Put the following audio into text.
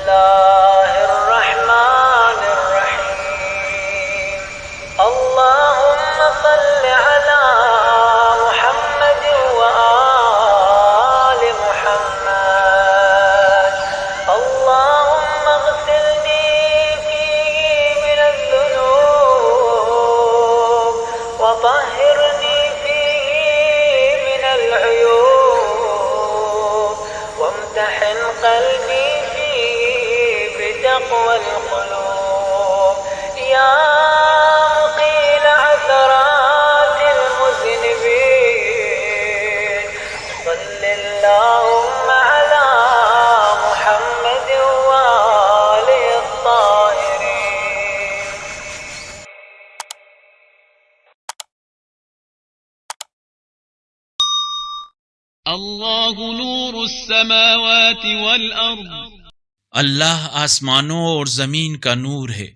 बिस्मिल्लाहिर रहमानिर रहीम। अल्लाहुम्मा सल्लि अला मुहम्मद व आलि मुहम्मद। अल्लाहुम्मा अग़सिलनी फीही मिनज़्ज़ुनूब व तह्हिरनी फीही मिनल उयूब वम्तहिन क़ल्बी بتقوى القلوب يا مقيل عثرات المذنبين صل اللهم على محمد وآله الطاهرين. الله نور السماوات والأرض, अल्लाह आसमानों और ज़मीन का नूर है।